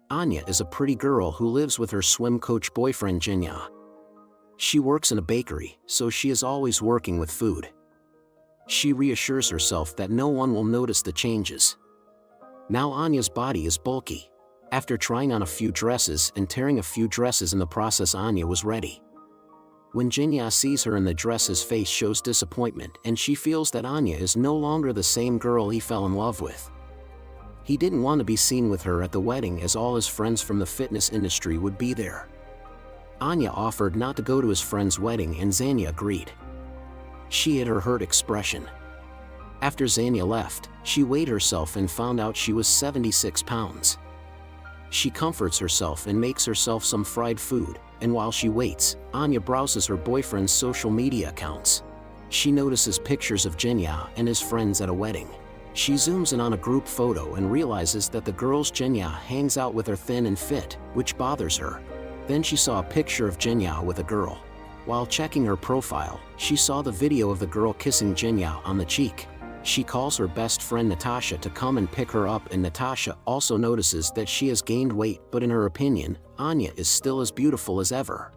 Anya is a pretty girl who lives with her swim coach boyfriend Jinya. She works in a bakery, so she is always working with food. She reassures herself that no one will notice the changes. Now Anya's body is bulky. After trying on a few dresses and tearing a few dresses in the process, Anya was ready. When Jinya sees her in the dress, his face shows disappointment, and she feels that Anya is no longer the same girl he fell in love with. He didn't want to be seen with her at the wedding, as all his friends from the fitness industry would be there. Anya offered not to go to his friend's wedding, and Xania agreed. She hid her hurt expression. After Xania left, she weighed herself and found out she was 76 pounds. She comforts herself and makes herself some fried food, and while she waits, Anya browses her boyfriend's social media accounts. She notices pictures of Jinya and his friends at a wedding. She zooms in on a group photo and realizes that the girls Jinya hangs out with are thin and fit, which bothers her. Then she saw a picture of Jinya with a girl. While checking her profile, she saw the video of the girl kissing Jinya on the cheek. She calls her best friend Natasha to come and pick her up, and Natasha also notices that she has gained weight, but in her opinion, Anya is still as beautiful as ever.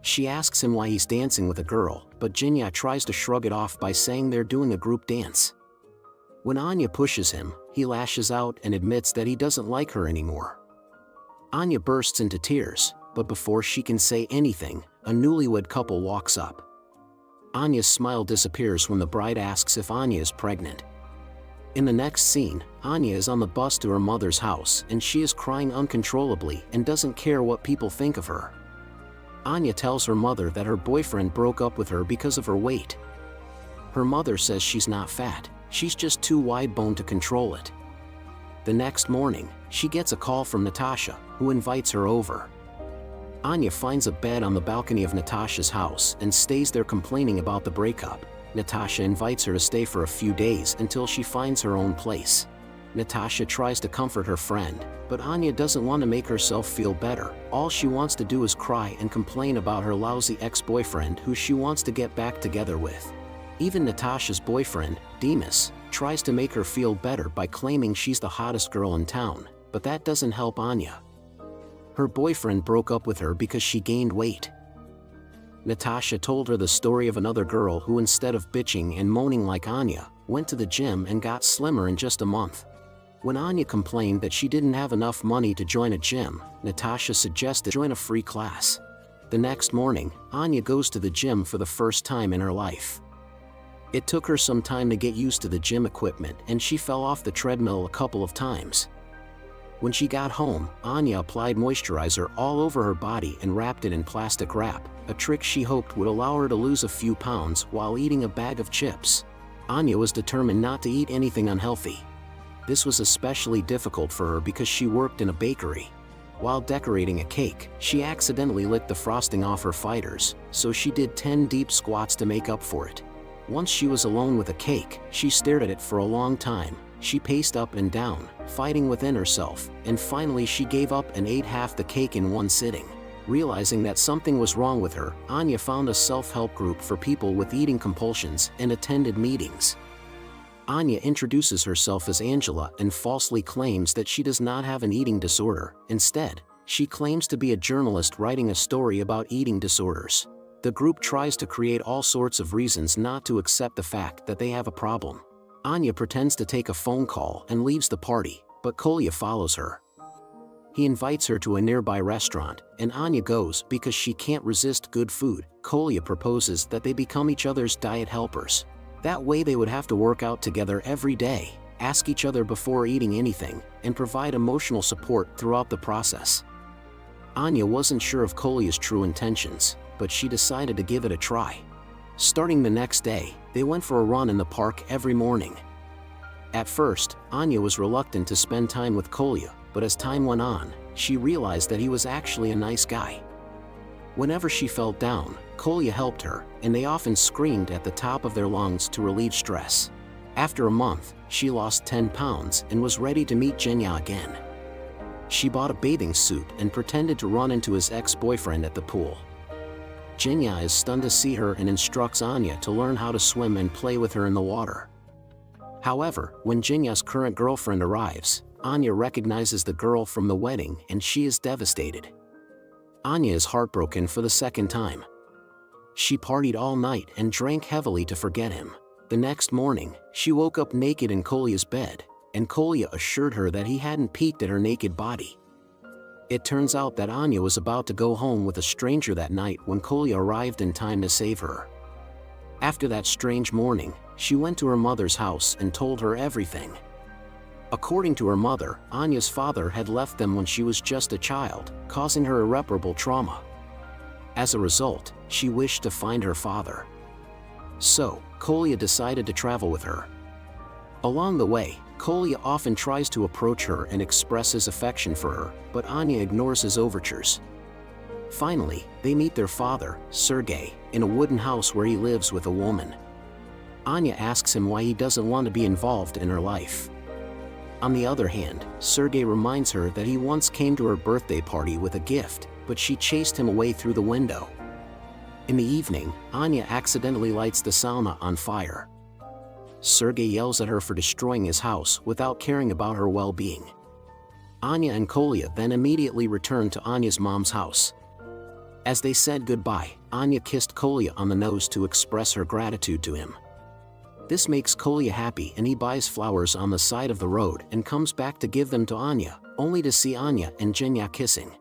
She asks him why he's dancing with a girl, but Jinya tries to shrug it off by saying they're doing a group dance. When Anya pushes him, he lashes out and admits that he doesn't like her anymore. Anya bursts into tears, but before she can say anything, a newlywed couple walks up. Anya's smile disappears when the bride asks if Anya is pregnant. In the next scene, Anya is on the bus to her mother's house, and she is crying uncontrollably and doesn't care what people think of her. Anya tells her mother that her boyfriend broke up with her because of her weight. Her mother says she's not fat, she's just too wide-boned to control it. The next morning, she gets a call from Natasha, who invites her over. Anya finds a bed on the balcony of Natasha's house and stays there complaining about the breakup. Natasha invites her to stay for a few days until she finds her own place. Natasha tries to comfort her friend, but Anya doesn't want to make herself feel better. All she wants to do is cry and complain about her lousy ex-boyfriend who she wants to get back together with. Even Natasha's boyfriend, Demas, tries to make her feel better by claiming she's the hottest girl in town, but that doesn't help Anya. Her boyfriend broke up with her because she gained weight. Natasha told her the story of another girl who, instead of bitching and moaning like Anya, went to the gym and got slimmer in just a month. When Anya complained that she didn't have enough money to join a gym, Natasha suggested join a free class. The next morning, Anya goes to the gym for the first time in her life. It took her some time to get used to the gym equipment, and she fell off the treadmill a couple of times. When she got home, Anya applied moisturizer all over her body and wrapped it in plastic wrap, a trick she hoped would allow her to lose a few pounds while eating a bag of chips. Anya was determined not to eat anything unhealthy. This was especially difficult for her because she worked in a bakery. While decorating a cake, she accidentally licked the frosting off her fighters, so she did 10 deep squats to make up for it. Once she was alone with a cake, she stared at it for a long time. She paced up and down, fighting within herself, and finally she gave up and ate half the cake in one sitting. Realizing that something was wrong with her, Anya found a self-help group for people with eating compulsions and attended meetings. Anya introduces herself as Angela and falsely claims that she does not have an eating disorder. Instead, she claims to be a journalist writing a story about eating disorders. The group tries to create all sorts of reasons not to accept the fact that they have a problem. Anya pretends to take a phone call and leaves the party, but Kolya follows her. He invites her to a nearby restaurant, and Anya goes because she can't resist good food. Kolya proposes that they become each other's diet helpers. That way they would have to work out together every day, ask each other before eating anything, and provide emotional support throughout the process. Anya wasn't sure of Kolya's true intentions, but she decided to give it a try. Starting the next day, they went for a run in the park every morning. At first, Anya was reluctant to spend time with Kolya, but as time went on, she realized that he was actually a nice guy. Whenever she felt down, Kolya helped her, and they often screamed at the top of their lungs to relieve stress. After a month, she lost 10 pounds and was ready to meet Jinya again. She bought a bathing suit and pretended to run into his ex-boyfriend at the pool. Jinya is stunned to see her and instructs Anya to learn how to swim and play with her in the water. However, when Jinya's current girlfriend arrives, Anya recognizes the girl from the wedding and she is devastated. Anya is heartbroken for the second time. She partied all night and drank heavily to forget him. The next morning, she woke up naked in Kolya's bed, and Kolya assured her that he hadn't peeked at her naked body. It turns out that Anya was about to go home with a stranger that night when Kolya arrived in time to save her. After that strange morning, she went to her mother's house and told her everything. According to her mother, Anya's father had left them when she was just a child, causing her irreparable trauma. As a result, she wished to find her father. So, Kolya decided to travel with her. Along the way, Kolya often tries to approach her and express his affection for her, but Anya ignores his overtures. Finally, they meet their father, Sergei, in a wooden house where he lives with a woman. Anya asks him why he doesn't want to be involved in her life. On the other hand, Sergei reminds her that he once came to her birthday party with a gift, but she chased him away through the window. In the evening, Anya accidentally lights the sauna on fire. Sergei yells at her for destroying his house without caring about her well-being. Anya and Kolya then immediately return to Anya's mom's house. As they said goodbye, Anya kissed Kolya on the nose to express her gratitude to him. This makes Kolya happy and he buys flowers on the side of the road and comes back to give them to Anya, only to see Anya and Genya kissing.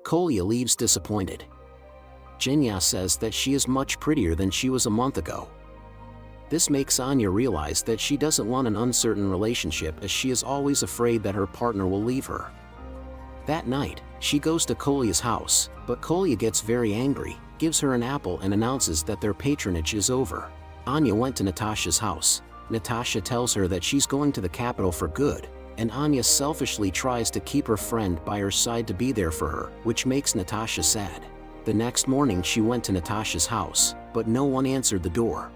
Kolya leaves disappointed. Genya says that she is much prettier than she was a month ago. This makes Anya realize that she doesn't want an uncertain relationship as she is always afraid that her partner will leave her. That night, she goes to Kolya's house, but Kolya gets very angry, gives her an apple and announces that their patronage is over. Anya went to Natasha's house. Natasha tells her that she's going to the capital for good, and Anya selfishly tries to keep her friend by her side to be there for her, which makes Natasha sad. The next morning she went to Natasha's house, but no one answered the door.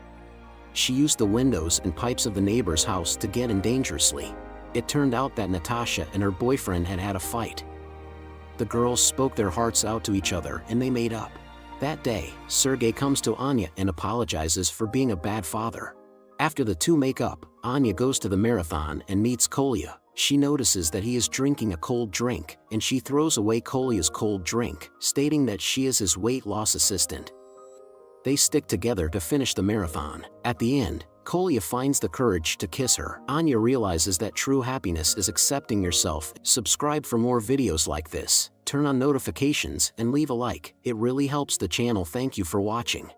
She used the windows and pipes of the neighbor's house to get in dangerously. It turned out that Natasha and her boyfriend had had a fight. The girls spoke their hearts out to each other and they made up. That day, Sergei comes to Anya and apologizes for being a bad father. After the two make up, Anya goes to the marathon and meets Kolya. She notices that he is drinking a cold drink, and she throws away Kolya's cold drink, stating that she is his weight loss assistant. They stick together to finish the marathon. At the end, Kolya finds the courage to kiss her. Anya realizes that true happiness is accepting yourself. Subscribe for more videos like this, turn on notifications, and leave a like. It really helps the channel. Thank you for watching.